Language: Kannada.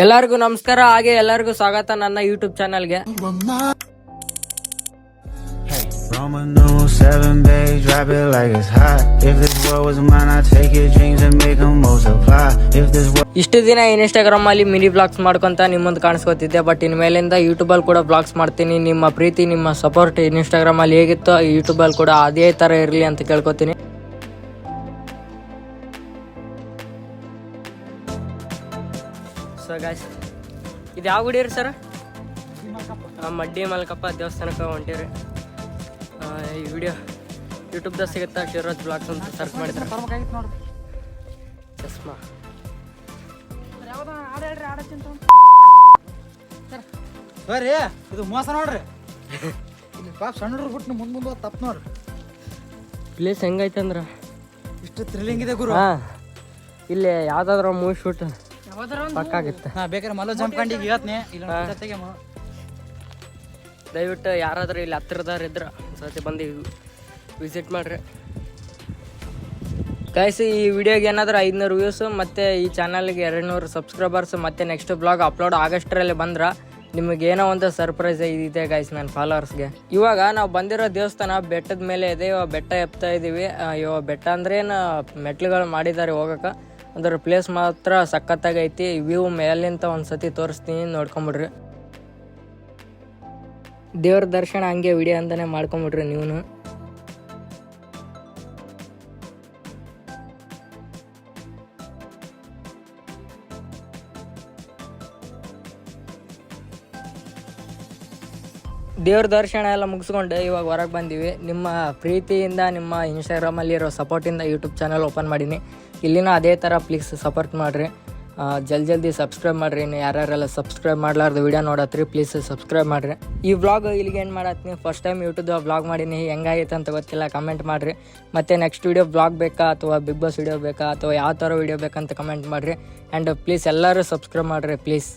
ಎಲ್ಲರಿಗೂ ನಮಸ್ಕಾರ. ಹಾಗೆ ಎಲ್ಲರಿಗೂ ಸ್ವಾಗತ ನನ್ನ ಯೂಟ್ಯೂಬ್ ಚಾನಲ್ಗೆ. Roman numeral 7, babe, drop it like it's hot. If this world was mine, I'd take your dreams and make them multiply. If this world... ಇಷ್ಟು ದಿನ ಇನ್ಸ್ಟಾಗ್ರಾಮ್ ಅಲ್ಲಿ ಮಿನಿ ಬ್ಲಾಗ್ಸ್ ಮಾಡ್ಕೊಂತ ನಿಮ್ಮ ಮುಂದೆ ಕಾಣಿಸ್ಕೊತಿದ್ದೆ. ಬಟ್ ಇನ್ಮೇಲಿಂದ ಯೂಟ್ಯೂಬ್ ಅಲ್ಲಿ ಕೂಡ ಬ್ಲಾಗ್ಸ್ ಮಾಡ್ತೀನಿ. ನಿಮ್ಮ ಪ್ರೀತಿ, ನಿಮ್ಮ ಸಪೋರ್ಟ್ ಇನ್ಸ್ಟಾಗ್ರಾಮ್ ಅಲ್ಲಿ ಹೇಗಿತ್ತು ಯೂಟ್ಯೂಬ್ ಅಲ್ಲಿ ಕೂಡ ಅದೇ ತರ ಇರಲಿ ಅಂತ ಕೇಳ್ಕೊತೀನಿ. ಸೊ ಗಾಯ್ಸ್, ಇದು ಯಾವ ಗುಡಿ ರೀ ಸರ್? ಮಡ್ಡಿ ಮಲ್ಕಪ್ಪ ದೇವಸ್ಥಾನಕ್ಕೆ ಹೊಂಟಿರಿ. ಈ ವಿಡಿಯೋ ಯೂಟ್ಯೂಬ್ದಾಗ ಸಿಗುತ್ತಾ, ಶಿವರಾಜ್ ಬ್ಲಾಗ್ಸ್ ಅಂತ ಸರ್ಚ್ ಮಾಡಿದ್ರೆ. ಚಸ್ಮಾ ಬರ್ರಿ, ಇದು ಮೋಸ ನೋಡ್ರಿ. ಇಲ್ಲಿ ಪಾಪ ಸಣ್ಣ ಹುಡುಗ್ರು ಬಿಟ್ಟು ಮುಂದೆ ತಪ್ಪು ನೋಡ್ರಿ. ಪ್ಲೇಸ್ ಹೆಂಗೈತೆ ಅಂದ್ರೆ ಇಷ್ಟು ಥ್ರಿಲ್ಲಿಂಗ್ ಇದೆ ಗುರು. ಹಾಂ, ಇಲ್ಲಿ ಯಾವ್ದಾದ್ರು ಮೂವಿ ಶೂಟ್ ಪಕ್ಕಾಗಿತ್ತು. ನಾ ಬೇಕಾದ್ರೆ ಮಲ್ಲ ಜಂಪ್ಕಂಡಿಗೆ ಹೇಳ್ತೀನಿ. ಇಲ್ಲ ದಯವಿಟ್ಟು ಯಾರಾದ್ರೂ ಇಲ್ಲಿ ಹತ್ತಿರದವ್ರು ಇದ್ರೆ ಸತಿ ಬಂದು ವಿಸಿಟ್ ಮಾಡಿರಿ ಗೈಸ್. ಈ ವಿಡಿಯೋಗೆ ಏನಾದರೂ 500 ವ್ಯೂಸು ಮತ್ತು ಈ ಚಾನಲ್ಗೆ 200 ಸಬ್ಸ್ಕ್ರೈಬರ್ಸ್ ಮತ್ತು ನೆಕ್ಸ್ಟ್ ಬ್ಲಾಗ್ ಅಪ್ಲೋಡ್ ಆಗಸ್ಟ್ರಲ್ಲಿ ಬಂದ್ರೆ ನಿಮಗೆ ಏನೋ ಒಂದು ಸರ್ಪ್ರೈಸ್ ಇದೆ ಗೈಸ್ ನನ್ನ ಫಾಲೋವರ್ಸ್ಗೆ. ಇವಾಗ ನಾವು ಬಂದಿರೋ ದೇವಸ್ಥಾನ ಬೆಟ್ಟದ ಮೇಲೆ ಇದೆ. ಇವಾಗ ಬೆಟ್ಟ ಎಪ್ತಾ ಇದ್ದೀವಿ. ಇವಾಗ ಬೆಟ್ಟ ಅಂದ್ರೆ ಏನು ಮೆಟ್ಲುಗಳು ಮಾಡಿದ್ದಾರೆ ಹೋಗೋಕೆ. ಅದರ ಪ್ಲೇಸ್ ಮಾತ್ರ ಸಖತ್ತಾಗೈತಿ. ವ್ಯೂ ಮೇಲಿಂದ ಒಂದು ಸತಿ ತೋರಿಸ್ತೀನಿ, ನೋಡ್ಕೊಂಬಿಡ್ರಿ. ದೇವ್ರ ದರ್ಶನ ಹಂಗೆ ವಿಡಿಯೋ ಅಂತಾನೆ ಮಾಡ್ಕೊಂಬಿಡ್ರಿ ನೀವು. ದೇವ್ರ ದರ್ಶನ ಎಲ್ಲ ಮುಗಿಸ್ಕೊಂಡು ಇವಾಗ ಹೊರಗೆ ಬಂದೀವಿ. ನಿಮ್ಮ ಪ್ರೀತಿಯಿಂದ, ನಿಮ್ಮ ಇನ್ಸ್ಟಾಗ್ರಾಮಲ್ಲಿರೋ ಸಪೋರ್ಟಿಂದ ಯೂಟ್ಯೂಬ್ ಚಾನಲ್ ಓಪನ್ ಮಾಡೀನಿ. ಇಲ್ಲಿನ ಅದೇ ಥರ ಪ್ಲೀಸ್ ಸಪೋರ್ಟ್ ಮಾಡಿರಿ. ಜಲ್ದಿ ಸಬ್ಸ್ಕ್ರೈಬ್ ಮಾಡಿರಿ. ಇನ್ನು ಯಾರ್ಯಾರೆಲ್ಲ ಸಬ್ಸ್ಕ್ರೈಬ್ ಮಾಡಲಾರ್ದು ವಿಡಿಯೋ ನೋಡತ್ರಿ ಪ್ಲೀಸ್ ಸಬ್ಸ್ಕ್ರೈಬ್ ಮಾಡಿರಿ. ಈ ವ್ಲಾಗ್ ಇಲ್ಲಿಗೆ ಏನು ಮಾಡತ್ತೀನಿ. ಫಸ್ಟ್ ಟೈಮ್ ಯೂಟ್ಯೂಬ್ದಾಗ ವ್ಲಾಗ್ ಮಾಡೀನಿ. ಹೆಂಗಾಗೈತೆ ಅಂತ ಗೊತ್ತಿಲ್ಲ, ಕಮೆಂಟ್ ಮಾಡಿರಿ. ಮತ್ತು ನೆಕ್ಸ್ಟ್ ವಿಡಿಯೋ ವ್ಲಾಗ್ ಬೇಕಾ ಅಥವಾ ಬಿಗ್ ಬಾಸ್ ವಿಡಿಯೋ ಬೇಕಾ ಅಥವಾ ಯಾವ ಥರ ವಿಡಿಯೋ ಬೇಕಂತ ಕಮೆಂಟ್ ಮಾಡಿರಿ. ಆ್ಯಂಡ್ ಪ್ಲೀಸ್ ಎಲ್ಲರೂ ಸಬ್ಸ್ಕ್ರೈಬ್ ಮಾಡಿರಿ ಪ್ಲೀಸ್.